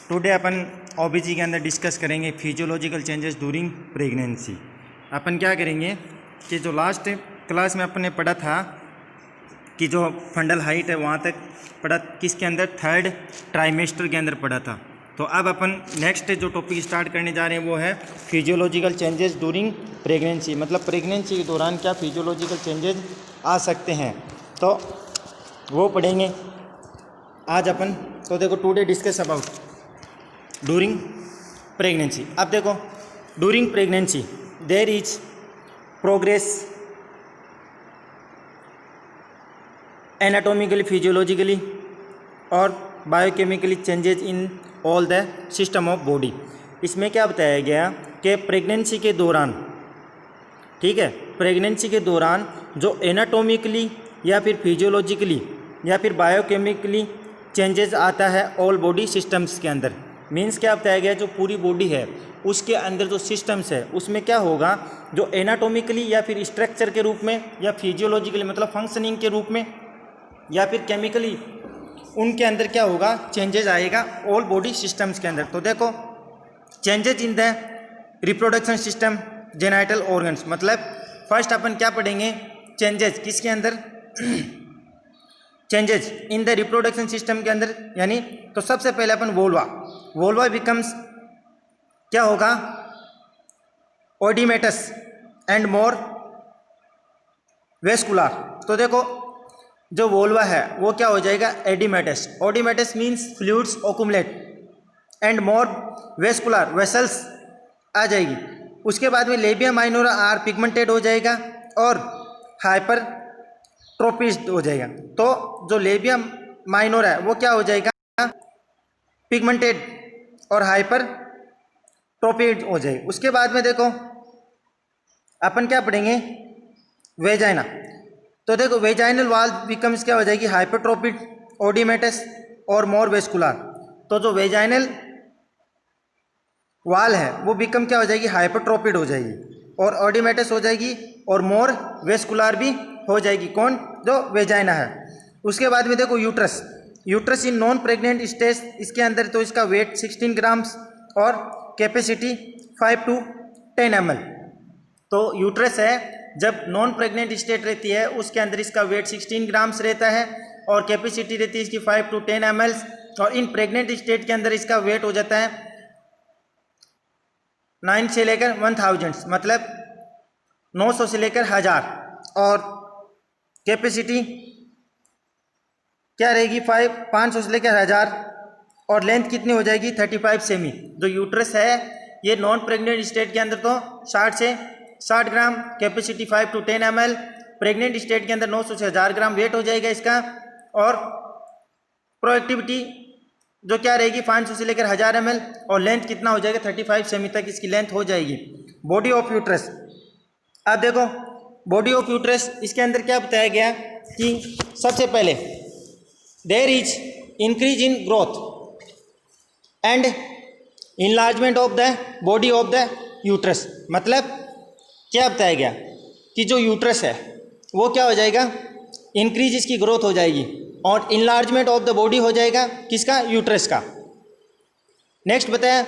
Today अपन ओबीजी के अंदर discuss करेंगे फिजियोलॉजिकल चेंजेस ड्यूरिंग प्रेगनेंसी। अपन क्या करेंगे कि जो लास्ट क्लास में अपन ने पढ़ा था कि जो फंडल हाइट है वहाँ तक पढ़ा, किसके अंदर, थर्ड ट्राइमेस्टर के अंदर पढ़ा था। तो अब अपन नेक्स्ट जो टॉपिक स्टार्ट करने जा रहे हैं वो है फिजियोलॉजिकल चेंजेस ड्यूरिंग प्रेगनेंसी। मतलब प्रेगनेंसी के दौरान क्या फिजियोलॉजिकल चेंजेस आ सकते हैं, तो वो पढ़ेंगे आज अपन। तो देखो today discuss about during pregnancy. अब देखो during pregnancy there is progress anatomically, physiologically और biochemically changes in all the system of body. इसमें क्या बताया गया कि प्रेगनेंसी के दौरान, ठीक है, प्रेगनेंसी के दौरान जो एनाटॉमिकली या फिर फिजियोलॉजिकली या फिर बायोकेमिकली चेंजेस आता है ऑल बॉडी सिस्टम्स के अंदर। मीन्स क्या बताया गया, जो पूरी बॉडी है उसके अंदर जो सिस्टम्स है उसमें क्या होगा, जो एनाटॉमिकली या फिर स्ट्रक्चर के रूप में या फिजियोलॉजिकली मतलब फंक्शनिंग के रूप में या फिर केमिकली, उनके अंदर क्या होगा, चेंजेस आएगा ऑल बॉडी सिस्टम्स के अंदर। तो देखो changes in the reproduction system, genital organs. मतलब फर्स्ट अपन क्या पढ़ेंगे, चेंजेस किसके अंदर, changes in the reproduction system के अंदर। यानी तो सबसे पहले अपन वोल्वा बिकम्स क्या होगा, ओडिमेटस एंड मोर वेस्कुलर। तो देखो जो वोल्वा है वो क्या हो जाएगा, oedematous. Oedematous means fluids accumulate and more vascular, vessels आ जाएगी। उसके बाद में लेबिया माइनोरा आर पिगमेंटेड हो जाएगा और हाइपर ट्रोपिस्ट हो जाएगा। तो जो लेबिया माइनोरा है वो क्या हो जाएगा, पिगमेंटेड और हाइपर ट्रोपिड हो जाएगी। उसके बाद में देखो अपन क्या पढ़ेंगे, वेजाइना। तो देखो वेजाइनल वाल बिकम्स क्या हो जाएगी, हाइपरट्रोपिड, ओडिमेटस और मोर वेस्कुलर। तो जो वेजाइनल वाल है वो बिकम क्या हो जाएगी, हाइपरट्रोपिड हो जाएगी और ओडिमेटस हो जाएगी और मोर वेस्कुलर भी हो जाएगी। कौन, जो वेजाइना है। उसके बाद में देखो uterus in non pregnant stage, इसके अंदर तो इसका वेट 16 ग्राम्स और कैपेसिटी 5 to 10 ml। तो यूट्रस है जब नॉन प्रेग्नेंट स्टेट रहती है उसके अंदर इसका वेट 16 ग्राम्स रहता है और कैपेसिटी रहती है इसकी 5 to 10 ml। और इन प्रेग्नेंट स्टेट के अंदर इसका वेट हो जाता है 9 से लेकर 1000, मतलब 900 से लेकर 1000। और कैपेसिटी क्या रहेगी, 500 से लेकर 1000। और लेंथ कितनी हो जाएगी, 35 सेमी। जो यूट्रस है ये नॉन प्रेग्नेंट स्टेट के अंदर तो 60 से 60 gram, capacity 5 to 10 ml। Pregnant state के अंदर 900 से 1000 ग्राम वेट हो जाएगा इसका। और प्रोएक्टिविटी जो क्या रहेगी, 500 से लेकर 1000 ml। और लेंथ कितना हो जाएगा, 35 सेमी तक इसकी लेंथ हो जाएगी। Body of uterus. अब देखो बॉडी ऑफ यूट्रस, इसके अंदर क्या बताया गया कि सबसे पहले there is increase in growth and enlargement of the body of the uterus. मतलब क्या बताया गया कि जो यूट्रस है वो क्या हो जाएगा, इंक्रीज इसकी ग्रोथ हो जाएगी और इनलार्जमेंट ऑफ द बॉडी हो जाएगा, किसका, यूट्रस का। नेक्स्ट बताया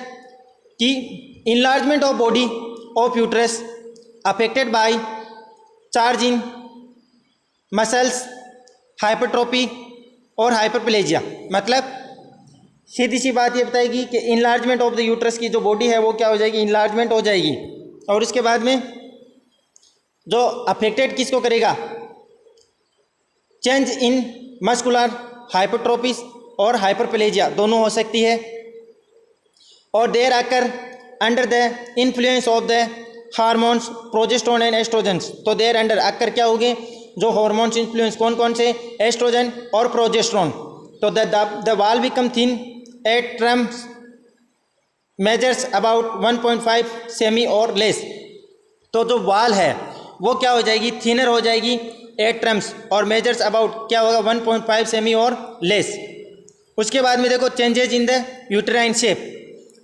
कि enlargement of body of uterus affected by charge in muscles, hypertrophy और हाइपरप्लेजिया। मतलब सीधी सी बात ये बताएगी कि इनलार्जमेंट ऑफ द यूट्रस की जो बॉडी है वो क्या हो जाएगी, इनलार्जमेंट हो जाएगी। और उसके बाद में जो अफेक्टेड किसको करेगा, चेंज इन मस्कुलर हाइपरट्रोफीज और हाइपरप्लेजिया दोनों हो सकती है। और there occur under the influence of the hormones progesterone and oestrogens. तो देयर अंडर अकर क्या होंगे, जो हार्मोन्स इन्फ्लुएंस कौन कौन से, एस्ट्रोजन और प्रोजेस्टेरोन। तो the wall become thin at terms, measures about 1.5 semi और लेस। तो जो वाल है वो क्या हो जाएगी, थिनर हो जाएगी 8 ट्रम्स और मेजर्स अबाउट क्या होगा, 1.5 सेमी और लेस। उसके बाद में देखो changes in the uterine shape.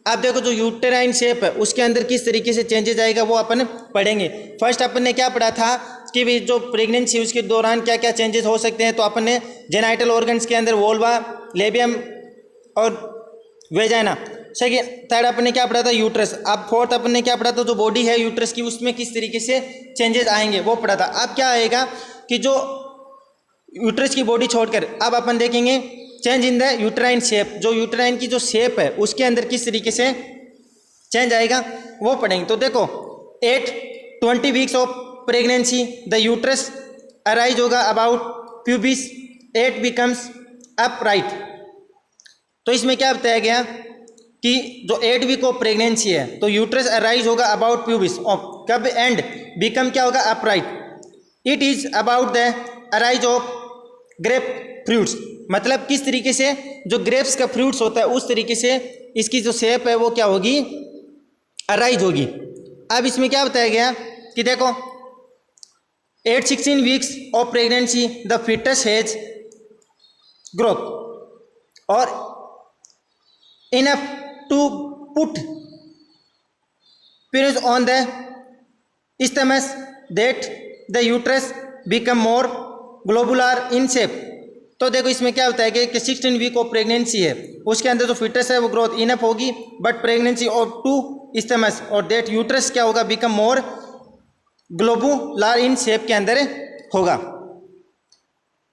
अब देखो जो यूटेराइन शेप है उसके अंदर किस तरीके से चेंजेस आएगा वो अपन पढ़ेंगे। फर्स्ट अपन ने क्या पढ़ा था कि भी जो प्रेगनेंसी उसके दौरान क्या क्या चेंजेस हो सकते हैं। तो अपन ने जेनाइटल ऑर्गन्स के अंदर वोल्वा, लेबियम और वेजाइना। सेकेंड थर्ड अपन ने क्या पढ़ा था, यूट्रस। अब फोर्थ अपन ने क्या पढ़ा था, जो बॉडी है यूट्रस की उसमें किस तरीके से चेंजेस आएंगे वो पढ़ा था। अब क्या आएगा कि जो यूट्रस की बॉडी छोड़कर अब अपन देखेंगे change in the uterine shape, जो यूट्राइन की जो शेप है उसके अंदर किस तरीके से चेंज आएगा वो पढ़ेंगे। तो देखो 20 weeks of pregnancy the uterus arise होगा अबाउट प्यूबिस, 8 बिकम्स अपराइट। तो इसमें क्या बताया गया कि जो 8 वीक ऑफ प्रेगनेंसी है तो यूट्रस अराइज होगा अबाउट प्यूबिस ऑफ कब एंड बिकम क्या होगा upright. It is about the arise of grape fruits, मतलब किस तरीके से जो ग्रेप्स का फ्रूट्स होता है उस तरीके से इसकी जो शेप है वो क्या होगी, अराइज होगी। अब इसमें क्या बताया गया कि देखो 8-16 weeks of pregnancy the foetus has growth और enough to put periods on the isthmus that the uterus become more globular in shape। तो देखो इसमें क्या होता है कि 16 वीक ऑफ प्रेगनेंसी है उसके अंदर जो फिटस है वो ग्रोथ इनफ होगी, बट प्रेगनेंसी ऑफ 2 isthmus और दैट यूट्रस क्या होगा, become more globular in shape के अंदर होगा।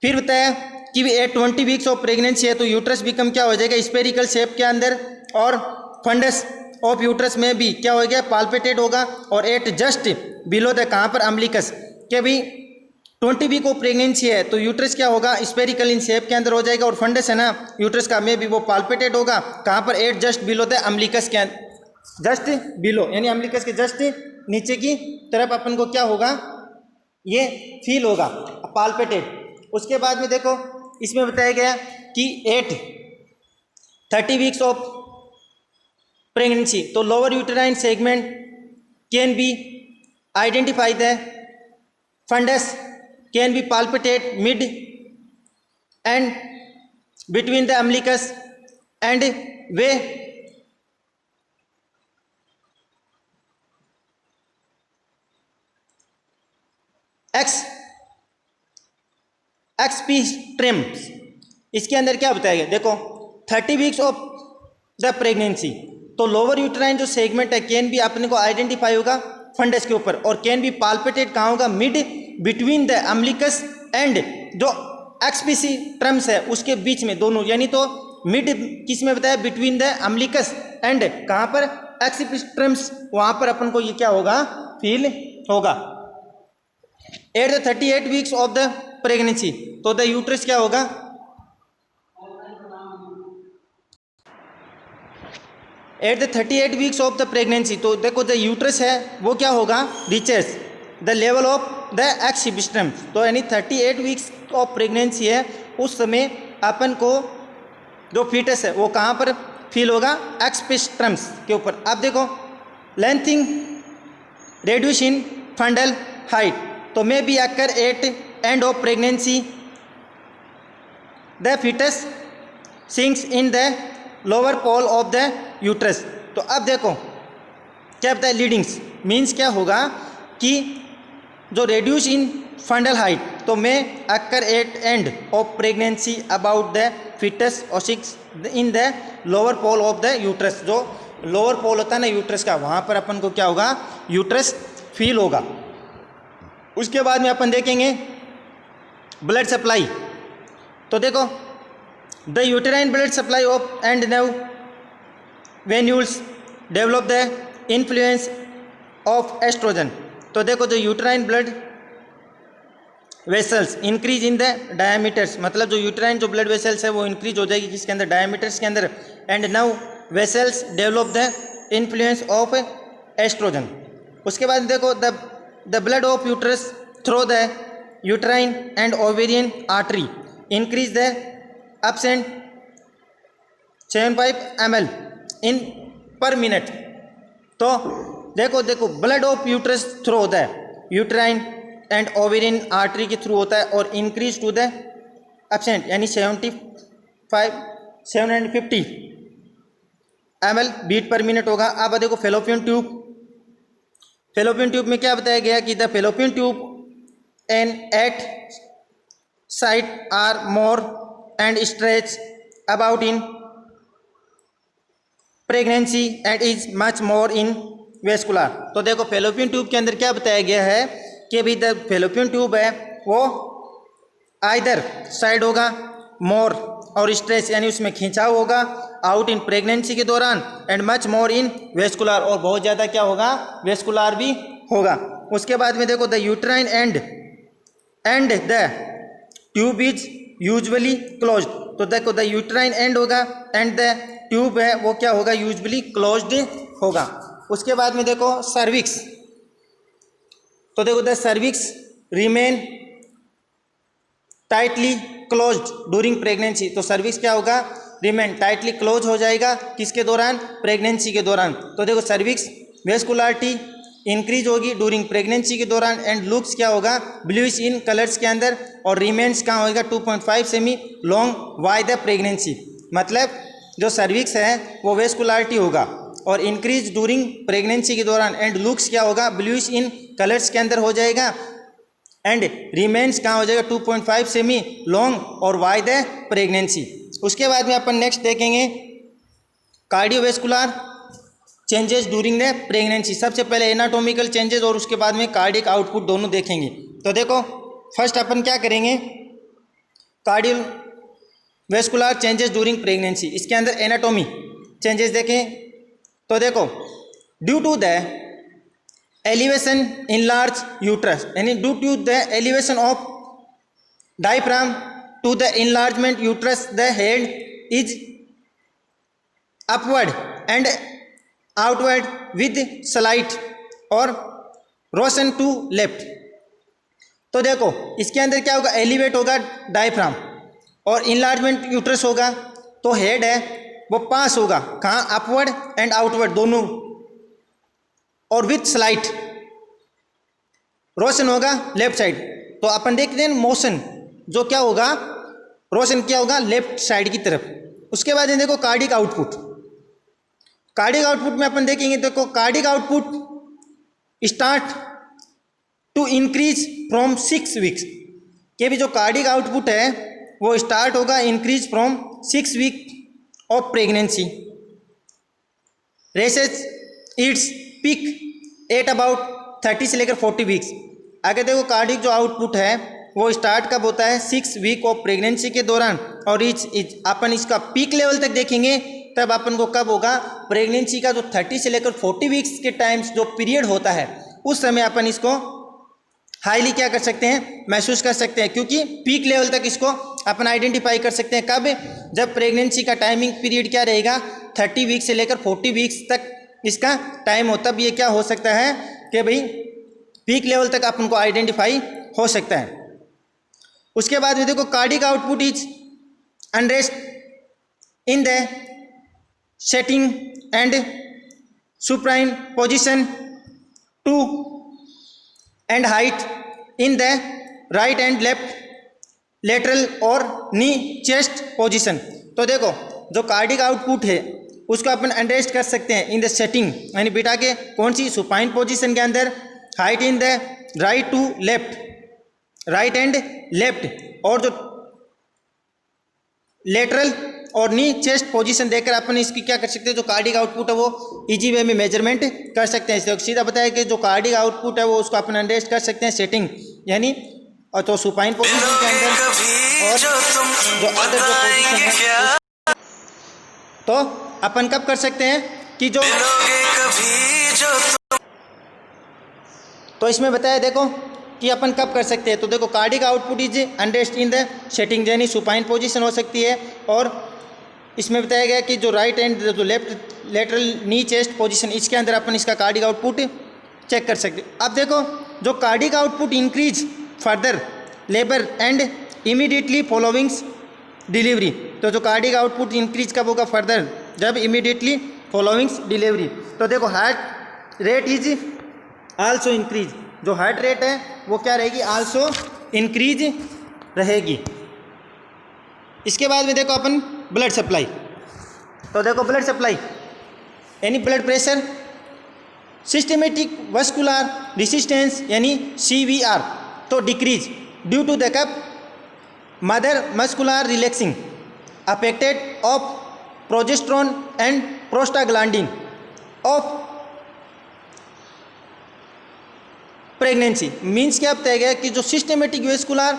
फिर बताया कि 20 वीक्स ऑफ प्रेगनेंसी है तो यूट्रस बिकम क्या हो जाएगा, स्पेरिकल शेप के अंदर, और फंडस ऑफ यूट्रस में भी क्या हो गया, पाल्पेटेड होगा। और एट जस्ट बिलो द कहाँ पर अम्बिलिकस के भी 20 वीक ऑफ प्रेगनेंसी है तो यूट्रस क्या होगा, स्पेरिकल इन शेप के अंदर हो जाएगा, और फंडस है ना यूट्रस का में भी वो पाल्पेटेड होगा। कहाँ पर, at just below the umbilicus के जस्ट बिलो, यानी अम्बिलिकस के जस्ट नीचे की तरफ अपन को क्या होगा, ये फील होगा पाल्पेटेड। उसके बाद में देखो इसमें बताया गया कि 30 वीक्स ऑफ प्रेगनेंसी तो lower uterine segment can be identify the fundus can be palpitate mid and between the umbilicus and way xiphisternums. इसके अंदर क्या बताया गया, देखो 30 वीक्स ऑफ द प्रेगनेंसी तो लोअर यूटेराइन जो सेगमेंट है कैन भी अपने को आइडेंटिफाई होगा फंडस के ऊपर, और कैन बी पाल्पेटेड कहाँ होगा, mid between the umbilicus and जो एक्सपीस्ट्रम्स है उसके बीच में दोनों, यानी तो मिड किस में बताया, बिटवीन द अम्बिलिकस एंड कहाँ पर, एक्सपीस्ट्रम्स, वहाँ पर अपन को ये क्या होगा, फील होगा। At the 38 weeks of the pregnancy तो द यूट्रस क्या होगा, at the 38 weeks of the pregnancy तो देखो द यूट्रस है वो क्या होगा, reaches the level of the xiphisternum. तो यानी 38 वीक्स ऑफ प्रेगनेंसी है उस समय अपन को जो फीटस है वो कहाँ पर फील होगा, एक्सिबिस्ट्रम्स के ऊपर। अब देखो lengthening reduce in fundal height तो may be occur at end of pregnancy the foetus sinks in the lower pole of the uterus. तो अब देखो क्या बताया, लीडिंग्स मीन्स क्या होगा कि जो रेड्यूस इन फंडल हाइट तो may occur at end of pregnancy about the foetus और sits in the lower pole of the uterus. जो लोअर पोल होता है ना यूट्रस का, वहाँ पर अपन को क्या होगा, यूट्रस फील होगा। उसके बाद में अपन देखेंगे ब्लड सप्लाई। तो देखो the uterine blood supply of and nerve venules develop the influence of oestrogen. तो देखो जो uterine blood vessels increase in the diameters, मतलब जो यूटेराइन जो ब्लड वेसल्स है वो इंक्रीज हो जाएगी किसके अंदर, डायमीटर्स के अंदर, and nerve vessels develop the influence of oestrogen. उसके बाद देखो the blood of uterus through the uterine and ovarian artery increase the absent 75 ml इन पर मिनट। तो देखो ब्लड ऑफ यूट्रस थ्रू होता है यूटेराइन एंड ओवेरियन आर्टरी के through होता है और इंक्रीज टू द अपसेंट यानी 750 ml बीट पर मिनट होगा। अब देखो फेलोपियन ट्यूब, फेलोपियन ट्यूब में क्या बताया गया कि the fallopian tube an at side are more and stretch about in pregnancy and is much more in vascular. तो देखो फेलोपियन ट्यूब के अंदर क्या बताया गया है कि अभी द फेलोपियन ट्यूब है वो आइदर साइड होगा मोर और स्ट्रेच यानी उसमें खिंचाव होगा आउट इन प्रेगनेंसी के दौरान and much more in vascular, और बहुत ज़्यादा क्या होगा वेस्कुलर भी होगा। उसके बाद में देखो the uterine and the tube is usually closed. तो देखो द यूट्राइन एंड होगा एंड द ट्यूब है वो क्या होगा यूजुअली क्लोज्ड होगा। उसके बाद में देखो सर्विक्स, तो देखो the cervix remain tightly closed during pregnancy. तो सर्विक्स क्या होगा रिमेन टाइटली क्लोज हो जाएगा किसके दौरान प्रेगनेंसी के दौरान। तो देखो सर्विक्स वेस्कुलरिटी इंक्रीज होगी ड्यूरिंग प्रेगनेंसी के दौरान एंड लुक्स क्या होगा ब्लूइश इन कलर्स के अंदर और रिमेन्स कहाँ होगा 2.5 semi long why the pregnancy. मतलब जो सर्विक्स है वो वेस्कुलरिटी होगा और इंक्रीज ड्यूरिंग प्रेगनेंसी के दौरान एंड लुक्स क्या होगा ब्लूइश इन कलर्स के अंदर हो जाएगा एंड रिमेन्स कहाँ हो जाएगा 2.5 सेमी लॉन्ग और वाई द प्रेगनेंसी। उसके बाद में अपन नेक्स्ट देखेंगे cardiovascular changes during the pregnancy. सबसे पहले एनाटॉमिकल चेंजेस और उसके बाद में कार्डियक आउटपुट दोनों देखेंगे। तो देखो फर्स्ट अपन क्या करेंगे कार्डियोवेस्कुलर चेंजेस ड्यूरिंग प्रेगनेंसी, इसके अंदर एनाटॉमी चेंजेस देखें। तो देखो due to the elevation in large uterus यानी due to the elevation of diaphragm to the enlargement uterus the head is upward and outward with slight और rotation to left. तो देखो इसके अंदर क्या होगा एलिवेट होगा डायफ्राम और इनलार्जमेंट यूट्रस होगा तो हेड है वो पास होगा कहाँ अपवर्ड एंड आउटवर्ड दोनों और विथ स्लाइट रोशन होगा लेफ्ट साइड। तो अपन देखते हैं मोशन जो क्या होगा रोशन क्या होगा लेफ्ट साइड की तरफ। उसके बाद देखो कार्डियक आउटपुट, कार्डियक आउटपुट में अपन देखेंगे देखो cardiac output start to increase from 6 weeks के भी जो कार्डियक आउटपुट है वो स्टार्ट होगा increase from 6 week of pregnancy reaches its peak at about 30 से लेकर 40 वीक्स। आगे देखो कार्डियक जो आउटपुट है वो स्टार्ट कब होता है 6 वीक ऑफ प्रेगनेंसी के दौरान और अपन इसका पीक लेवल तक देखेंगे तब अपन को कब होगा प्रेगनेंसी का जो 30 से लेकर 40 वीक्स के टाइम्स जो पीरियड होता है उस समय अपन इसको हाईली क्या कर सकते हैं महसूस कर सकते हैं, क्योंकि पीक लेवल तक इसको अपन आइडेंटिफाई कर सकते हैं कब जब प्रेगनेंसी का टाइमिंग पीरियड क्या रहेगा 30 वीक से लेकर 40 वीक्स तक इसका टाइम हो, तब ये क्या हो सकता है कि भाई पीक लेवल तक अपन को आइडेंटिफाई हो सकता है। उसके बाद में देखो cardiac output is unrest in the setting and supine position to and height in the right and left lateral और नी चेस्ट पोजिशन। तो देखो जो कार्डियक आउटपुट है उसको अपन अनरेस्ट कर सकते हैं इन द सेटिंग यानी बिठा के कौन सी सुपाइन पोजीशन के अंदर, height in the right to left right and left और जो लेटरल और नी चेस्ट पोजीशन देकर अपन इसकी क्या कर सकते हैं जो कार्डियक आउटपुट है वो इजी वे में मेजरमेंट कर सकते हैं। सीधा बताया कि जो कार्डियक आउटपुट है वो उसको अपन अनरेस्ट कर सकते हैं सेटिंग यानी और तो सुपाइन पोजीशन के अंदर और जो अदर जो पोजीशन है तो अपन कब कर सकते हैं कि जो तो इसमें बताया देखो कि अपन कब कर सकते हैं। तो देखो cardiac output is unrest in the setting यानी सुपाइन पोजीशन हो सकती है और इसमें बताया गया कि जो राइट एंड जो लेफ्ट लेटरल नी चेस्ट पोजीशन इसके अंदर अपन इसका कार्डियक आउटपुट चेक कर सकते हैं। अब देखो जो cardiac output increase further labour and immediately followings delivery. तो जो कार्डियक आउटपुट इंक्रीज कब होगा फर्दर जब इमीडिएटली फॉलोइंग्स डिलीवरी। तो देखो heart rate is also increase, जो हार्ट रेट है वो क्या रहेगी आल्सो इंक्रीज रहेगी। इसके बाद में देखो अपन ब्लड सप्लाई। तो देखो ब्लड सप्लाई यानी blood pressure, systematic vascular resistance यानी CVR तो decrease due to the cup mother muscular relaxing affected of progesterone and prostaglandin of pregnancy. Means क्या बताया गया कि जो सिस्टेमेटिक वेस्कुलर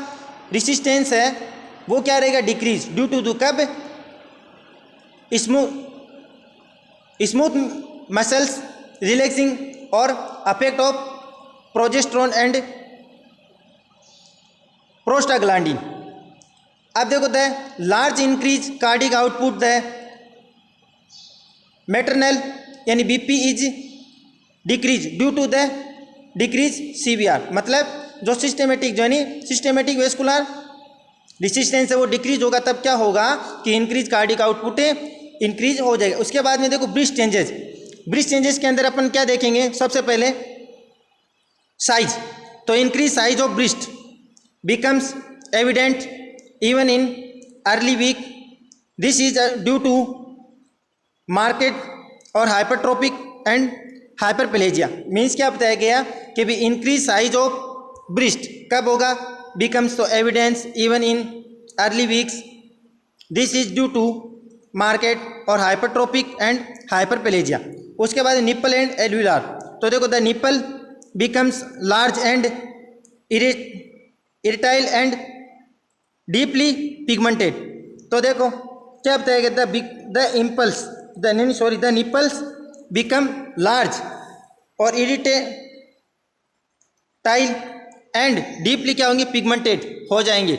रेसिस्टेंस है वो क्या रहेगा, डिक्रीज ड्यू टू द कब स्मूथ मसल्स रिलैक्सिंग और affect of progesterone and prostaglandin. अब देखो the large increase cardiac output the maternal यानी BP is decrease due to the decrease CVR. मतलब जो सिस्टेमेटिक वेस्कुलर रेसिस्टेंस है वो डिक्रीज होगा, तब क्या होगा कि इंक्रीज कार्डिक आउटपुट इंक्रीज हो जाएगा। उसके बाद में देखो ब्रिस्ट चेंजेस के अंदर अपन क्या देखेंगे, सबसे पहले साइज। तो increase size of breast becomes evident even in early week, this is due to market और हाइपरट्रोपिक एंड हाइपरप्लेजिया। मीन्स क्या बताया गया कि भी इंक्रीज साइज ऑफ ब्रिस्ट कब होगा, बिकम्स तो evidence even in early weeks, this is due to market और हाइपरट्रोपिक एंड हाइपरप्लेजिया। उसके बाद निप्पल एंड एल्विलार। तो देखो the nipple becomes large and erectile and deeply pigmented. तो देखो क्या बताया गया, द निप्पल्स बिकम लार्ज और इरिटाइल एंड डीपली क्या होंगे, पिगमेंटेड हो जाएंगे।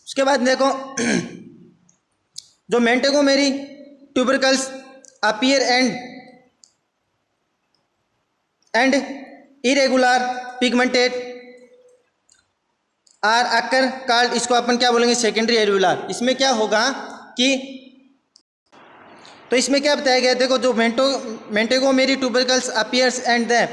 उसके बाद देखो जो Montgomery tubercles appear and irregular pigmented are occur called, इसको अपन क्या बोलेंगे, सेकेंडरी एल्वियोलार। इसमें क्या होगा कि तो इसमें क्या बताया गया, देखो जो Montgomery tubercles appears and the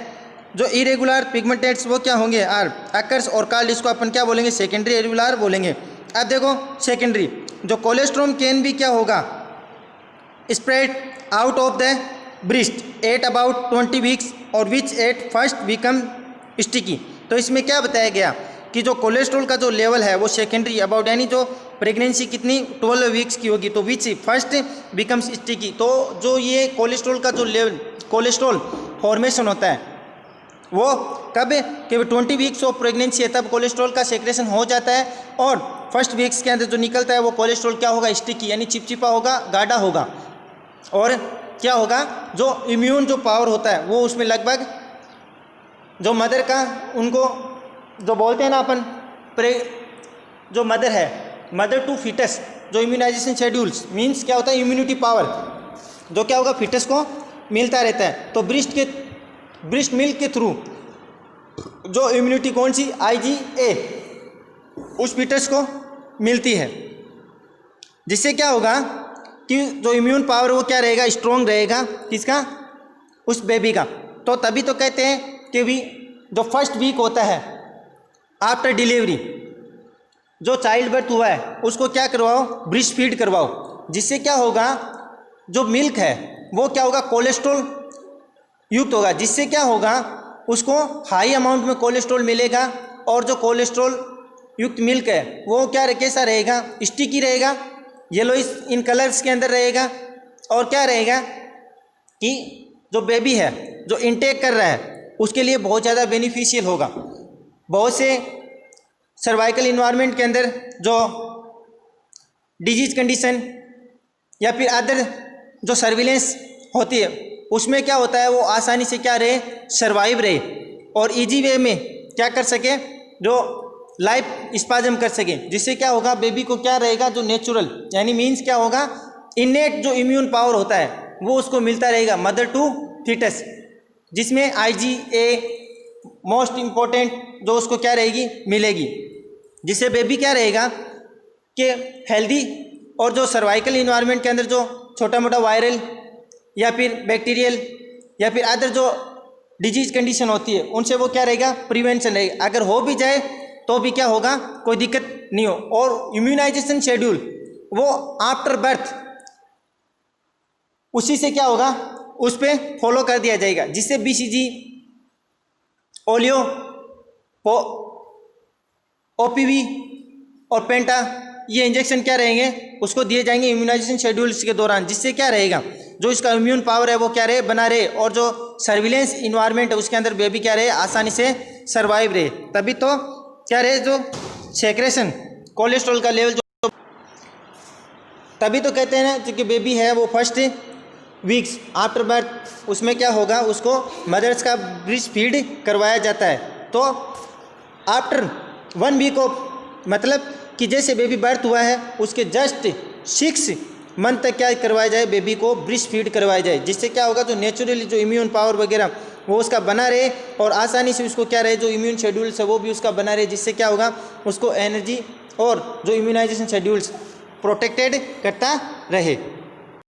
जो इरेगुलर पिगमेंटेड्स वो क्या होंगे, आर अकर्स और कॉल्ड, इसको अपन क्या बोलेंगे, सेकेंडरी एल्वियोलार बोलेंगे। अब देखो सेकेंडरी जो कोलेस्ट्रॉम कैन भी क्या होगा, spread out of the breast at about 20 weeks और विच एट फर्स्ट बिकम स्टिकी। तो इसमें क्या बताया गया कि जो कोलेस्ट्रॉल का जो लेवल है वो सेकेंडरी अबाउट, यानी जो प्रेगनेंसी कितनी 12 वीक्स की होगी, तो विच फर्स्ट बिकम्स स्टिकी। तो जो ये कोलेस्ट्रॉल का जो लेवल कोलेस्ट्रॉल फॉर्मेशन होता है वो कब कि 20 वीक्स ऑफ प्रेगनेंसी है तब कोलेस्ट्रॉल का सेक्रेशन हो जाता है, और फर्स्ट वीक्स के अंदर जो निकलता है वो कोलेस्ट्रॉल क्या होगा, स्टिकी यानी चिपचिपा होगा, गाढ़ा होगा। और क्या होगा, जो इम्यून जो पावर होता है वो उसमें लगभग जो मदर का उनको जो बोलते हैं ना अपन जो मदर है, मदर टू फिटस, जो इम्यूनाइजेशन शेड्यूल्स मीन्स क्या होता है, इम्यूनिटी पावर जो क्या होगा फिटस को मिलता रहता है। तो ब्रिस्ट मिल्क के थ्रू जो इम्यूनिटी कौन सी, IgA उस फिटस को मिलती है, जिससे क्या होगा कि जो इम्यून पावर वो क्या रहेगा, स्ट्रॉन्ग रहेगा, किसका, उस बेबी का। तो तभी तो कहते हैं कि भी जो फर्स्ट वीक होता है आफ्टर डिलीवरी, जो चाइल्ड बर्थ हुआ है उसको क्या करवाओ, ब्रेस्ट फीड करवाओ, जिससे क्या होगा, जो मिल्क है वो क्या होगा, कोलेस्ट्रॉल युक्त होगा, जिससे क्या होगा उसको हाई अमाउंट में कोलेस्ट्रॉल मिलेगा, और जो कोलेस्ट्रॉल युक्त मिल्क है वो क्या कैसा रहेगा, स्टिकी रहेगा, येलोइश इन कलर्स के अंदर रहेगा, और क्या रहेगा कि जो बेबी है जो इनटेक कर रहा है उसके लिए बहुत ज़्यादा बेनिफिशियल होगा। बहुत से सर्वाइकल इन्वायरमेंट के अंदर जो डिजीज कंडीशन या फिर अदर जो सर्विलेंस होती है उसमें क्या होता है, वो आसानी से क्या रहे, सर्वाइव रहे, और इजी वे में क्या कर सके, जो लाइफ स्पाजम कर सके, जिससे क्या होगा, बेबी को क्या रहेगा, जो नेचुरल यानी मीन्स क्या होगा, इनेट जो इम्यून पावर होता है वो उसको मिलता रहेगा, मदर टू फिटस, जिसमें IgA मोस्ट इम्पोर्टेंट जो उसको क्या रहेगी, मिलेगी, जिससे बेबी क्या रहेगा कि हेल्दी, और जो सर्वाइकल इन्वायरमेंट के अंदर जो छोटा मोटा वायरल या फिर बैक्टीरियल या फिर अदर जो डिजीज कंडीशन होती है उनसे वो क्या रहेगा, प्रिवेंशन रहेगा। अगर हो भी जाए तो भी क्या होगा, कोई दिक्कत नहीं हो। और इम्यूनाइजेशन शेड्यूल वो आफ्टर बर्थ उसी से क्या होगा, उस पर फॉलो कर दिया जाएगा, जिससे BCG, ओलियो, OPV और पेंटा ये इंजेक्शन क्या रहेंगे, उसको दिए जाएंगे इम्यूनाइजेशन शेड्यूल्स के दौरान, जिससे क्या रहेगा जो इसका इम्यून पावर है वो क्या रहे, बना रहे, और जो सर्विलेंस इन्वायरमेंट है उसके अंदर बेबी क्या रहे, आसानी से सर्वाइव रहे। तभी तो क्या रहे, जो सेक्रेशन कोलेस्ट्रॉल का लेवल जो, तभी तो कहते हैं ना क्योंकि बेबी है वो फर्स्ट वीक्स आफ्टर बर्थ उसमें क्या होगा, उसको मदर्स का ब्रेस्ट फीड करवाया जाता है। तो आफ्टर 1 वीक ऑफ मतलब कि जैसे बेबी बर्थ हुआ है उसके जस्ट 6 मंथ तक क्या करवाया जाए, बेबी को ब्रेस्ट फीड करवाया जाए, जिससे क्या होगा जो नेचुरली जो इम्यून पावर वगैरह वो उसका बना रहे और आसानी से उसको क्या रहे, जो इम्यून शेड्यूल्स है वो भी उसका बना रहे, जिससे क्या होगा उसको एनर्जी और जो इम्यूनाइजेशन शेड्यूल्स प्रोटेक्टेड करता रहे।